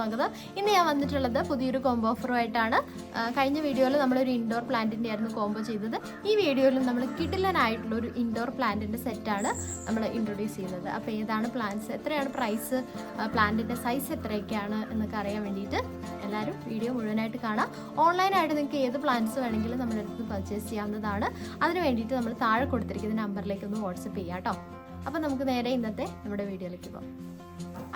സ്വാഗതം. ഇന്ന് ഞാൻ വന്നിട്ടുള്ളത് പുതിയൊരു കോംബോ ഓഫറുമായിട്ടാണ്. കഴിഞ്ഞ വീഡിയോയിൽ നമ്മളൊരു ഇൻഡോർ പ്ലാന്റിൻ്റെ ആയിരുന്നു കോംബോ ചെയ്തത്. ഈ വീഡിയോയിൽ നമ്മൾ കിടിലനായിട്ടുള്ള ഒരു ഇൻഡോർ പ്ലാന്റിൻ്റെ സെറ്റാണ് നമ്മൾ ഇൻട്രൊഡ്യൂസ് ചെയ്യുന്നത്. അപ്പോൾ ഏതാണ് പ്ലാന്റ്സ്, എത്രയാണ് പ്രൈസ്, പ്ലാന്റിൻ്റെ സൈസ് എത്രയൊക്കെയാണ് എന്നൊക്കെ അറിയാൻ വേണ്ടിയിട്ട് എല്ലാവരും വീഡിയോ മുഴുവനായിട്ട് കാണാം. ഓൺലൈനായിട്ട് നിങ്ങൾക്ക് ഏത് പ്ലാന്റ്സ് വേണമെങ്കിലും നമ്മുടെ അടുത്ത് പർച്ചേസ് ചെയ്യാവുന്നതാണ്. അതിന് വേണ്ടിയിട്ട് നമ്മൾ താഴെ കൊടുത്തിരിക്കുന്ന നമ്പറിലേക്ക് ഒന്ന് വാട്സപ്പ് ചെയ്യാം കേട്ടോ. അപ്പോൾ നമുക്ക് നേരെ ഇന്നത്തെ നമ്മുടെ വീഡിയോയിലേക്ക് പോകാം.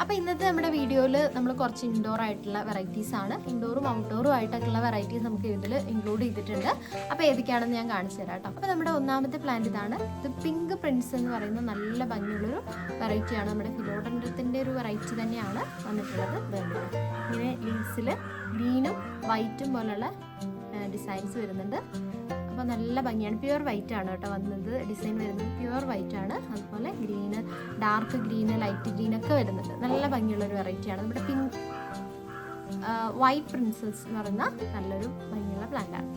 അപ്പോൾ ഇന്നത്തെ നമ്മുടെ വീഡിയോയിൽ നമ്മൾ കുറച്ച് ഇൻഡോർ ആയിട്ടുള്ള വെറൈറ്റീസ് ആണ്. ഇൻഡോറും ഔട്ട്ഡോറും ആയിട്ടൊക്കെയുള്ള വെറൈറ്റീസ് നമുക്ക് ഇതിൽ ഇൻക്ലൂഡ് ചെയ്തിട്ടുണ്ട്. അപ്പോൾ ഏതൊക്കെയാണെന്ന് ഞാൻ കാണിച്ചു തരാം കേട്ടോ. അപ്പോൾ നമ്മുടെ ഒന്നാമത്തെ പ്ലാന്റ് ഇതാണ്. ഇത് പിങ്ക് പ്രിൻസ് എന്ന് പറയുന്ന നല്ല ഭംഗിയുള്ളൊരു വെറൈറ്റിയാണ്. നമ്മുടെ ഫിലോഡൻഡ്രത്തിൻ്റെ ഒരു വെറൈറ്റി തന്നെയാണ് വന്നിട്ടുള്ളത്. ഇങ്ങനെ ലീവ്സിൽ ഗ്രീനും വൈറ്റും പോലുള്ള ഡിസൈൻസ് വരുന്നുണ്ട്. അപ്പോൾ നല്ല ഭംഗിയാണ്. പ്യുവർ വൈറ്റ് ആണ് കേട്ടോ വന്നത്. ഡിസൈൻ വരുന്നത് പ്യുവർ വൈറ്റ് ആണ്. അതുപോലെ green, dark green, light green ഒക്കെ വരുന്നുണ്ട്. നല്ല ഭംഗിയുള്ളൊരു വെറൈറ്റിയാണ്. നമ്മുടെ പിങ്ക് വൈറ്റ് പ്രിൻസസ് എന്ന് പറയുന്ന നല്ലൊരു ഭംഗിയുള്ള പ്ലാന്റ് ആണ്.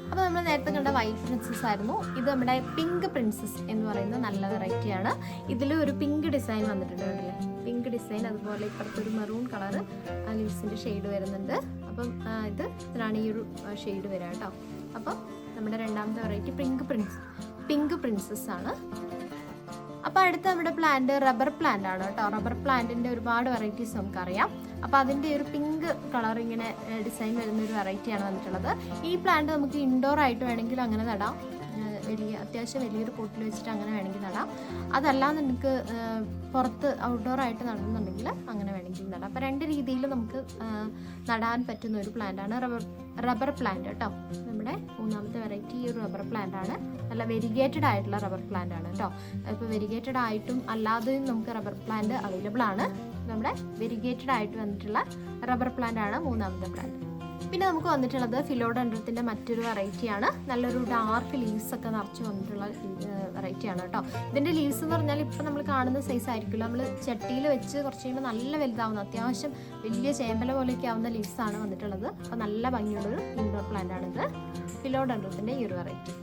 അപ്പോൾ നമ്മൾ നേരത്തെ കണ്ട വൈറ്റ് പ്രിൻസസ് ആയിരുന്നു. ഇത് നമ്മുടെ പിങ്ക് പ്രിൻസസ് എന്ന് പറയുന്ന നല്ല വെറൈറ്റിയാണ്. ഇതിൽ ഒരു പിങ്ക് ഡിസൈൻ വന്നിട്ടുണ്ട് കണ്ടില്ലേ, പിങ്ക് ഡിസൈൻ. അതുപോലെ ഇപ്പുറത്തൊരു മെറൂൺ കളറ് ലീവ്സിൻ്റെ ഷെയ്ഡ് വരുന്നുണ്ട്. അപ്പം ഇതിനാണ് ഈ ഒരു ഷെയ്ഡ് വരിക കേട്ടോ. അപ്പം നമ്മുടെ രണ്ടാമത്തെ വെറൈറ്റി പിങ്ക് പ്രിൻസസ് ആണ്. അപ്പോൾ അടുത്ത നമ്മുടെ പ്ലാന്റ് റബ്ബർ പ്ലാന്റ് ആണ് കേട്ടോ. റബ്ബർ പ്ലാന്റിൻ്റെ ഒരുപാട് വെറൈറ്റീസ് നമുക്കറിയാം. അപ്പോൾ അതിൻ്റെ ഒരു പിങ്ക് കളർ ഇങ്ങനെ ഡിസൈൻ വരുന്ന ഒരു വെറൈറ്റിയാണ് വന്നിട്ടുള്ളത്. ഈ പ്ലാന്റ് നമുക്ക് ഇൻഡോർ ആയിട്ട് വേണമെങ്കിൽ അങ്ങനെ നടാം. അത്യാവശ്യം വലിയൊരു പോട്ടിൽ വെച്ചിട്ട് അങ്ങനെ വേണമെങ്കിൽ നടാം. അതല്ല നമുക്ക് പുറത്ത് ഔട്ട്ഡോർ ആയിട്ട് നടുന്നുണ്ടെങ്കിൽ അങ്ങനെ വേണമെങ്കിൽ നടാം. അപ്പോൾ രണ്ട് രീതിയിൽ നമുക്ക് നടാൻ പറ്റുന്ന ഒരു പ്ലാന്റാണ് റബ്ബർ പ്ലാന്റ് കേട്ടോ. നമ്മുടെ മൂന്നാമത്തെ വെറൈറ്റി ഈ ഒരു റബ്ബർ പ്ലാന്റ് ആണ്. നല്ല വെരിഗേറ്റഡ് ആയിട്ടുള്ള റബ്ബർ പ്ലാന്റ് ആണ് കേട്ടോ. ഇപ്പോൾ വെരിഗേറ്റഡ് ആയിട്ടും അല്ലാതെയും നമുക്ക് റബ്ബർ പ്ലാന്റ് അവൈലബിൾ ആണ്. നമ്മുടെ വെരിഗേറ്റഡ് ആയിട്ട് വന്നിട്ടുള്ള റബ്ബർ പ്ലാന്റ് ആണ് മൂന്നാമത്തെ പ്ലാന്റ്. പിന്നെ നമുക്ക് വന്നിട്ടുള്ളത് ഫിലോഡൻഡ്രത്തിൻ്റെ മറ്റൊരു വെറൈറ്റിയാണ്. നല്ലൊരു ഡാർക്ക് ലീവ്സ് ഒക്കെ നിറച്ച് വന്നിട്ടുള്ള വെറൈറ്റിയാണ് കേട്ടോ. ഇതിൻ്റെ ലീവ്സ് എന്ന് പറഞ്ഞാൽ ഇപ്പം നമ്മൾ കാണുന്ന സൈസ് ആയിരിക്കില്ല. നമ്മൾ ചട്ടിയിൽ വെച്ച് കുറച്ച് കഴിയുമ്പോൾ നല്ല വലുതാവുന്ന, അത്യാവശ്യം വലിയ ചേമ്പല പോലെയൊക്കെ ആവുന്ന ലീവ്സാണ് വന്നിട്ടുള്ളത്. അപ്പോൾ നല്ല ഭംഗിയുള്ളൊരു ഇൻഡോർ പ്ലാന്റ് ആണിത്, ഫിലോഡൻഡ്രത്തിൻ്റെ ഈ ഒരു വെറൈറ്റി.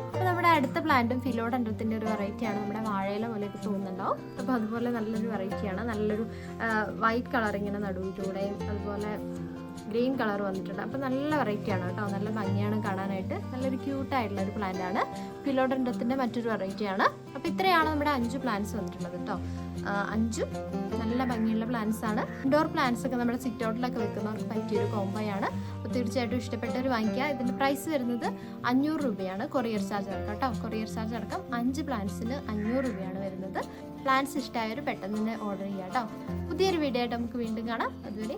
അപ്പോൾ നമ്മുടെ അടുത്ത പ്ലാന്റും ഫിലോഡൻഡ്രത്തിൻ്റെ ഒരു വെറൈറ്റിയാണ്. നമ്മുടെ വാഴയില പോലെയൊക്കെ തോന്നുന്നുണ്ടാവും. അപ്പോൾ അതുപോലെ നല്ലൊരു വെറൈറ്റിയാണ്. നല്ലൊരു വൈറ്റ് കളർ ഇങ്ങനെ നടുവിലൂടെയും അതുപോലെ ഗ്രീൻ കളർ വന്നിട്ടുണ്ട്. അപ്പോൾ നല്ല വെറൈറ്റിയാണ് കേട്ടോ. നല്ല ഭംഗിയാണ് കാണാനായിട്ട്. നല്ലൊരു ക്യൂട്ടായിട്ടുള്ള ഒരു പ്ലാന്റ് ആണ്. ഫിലോഡൻഡ്രത്തിൻ്റെ മറ്റൊരു വെറൈറ്റിയാണ്. അപ്പോൾ ഇത്രയാണ് നമ്മുടെ 5 പ്ലാന്റ്സ് വന്നിട്ടുള്ളത് കേട്ടോ. 5 നല്ല ഭംഗിയുള്ള പ്ലാന്റ്സ് ആണ്. ഇൻഡോർ പ്ലാന്റ്സ് ഒക്കെ നമ്മുടെ സിറ്റ് ഔട്ടിലൊക്കെ വെക്കുന്നവർക്ക് പറ്റിയൊരു കോംബോയാണ്. അപ്പോൾ തീർച്ചയായിട്ടും ഇഷ്ടപ്പെട്ടവർ വാങ്ങിക്കുക. ഇതിൻ്റെ പ്രൈസ് വരുന്നത് 500 രൂപയാണ്. കൊറിയർ ചാർജ് അടക്കം കേട്ടോ. കൊറിയർ ചാർജ് അടക്കം 5 പ്ലാന്റ്സിന് 500 രൂപയാണ് വരുന്നത്. പ്ലാന്റ്സ് ഇഷ്ടമായവർ പെട്ടെന്ന് തന്നെ ഓർഡർ ചെയ്യാം കേട്ടോ. പുതിയൊരു വീഡിയോ ആയിട്ട് നമുക്ക് വീണ്ടും കാണാം. അതുവരെ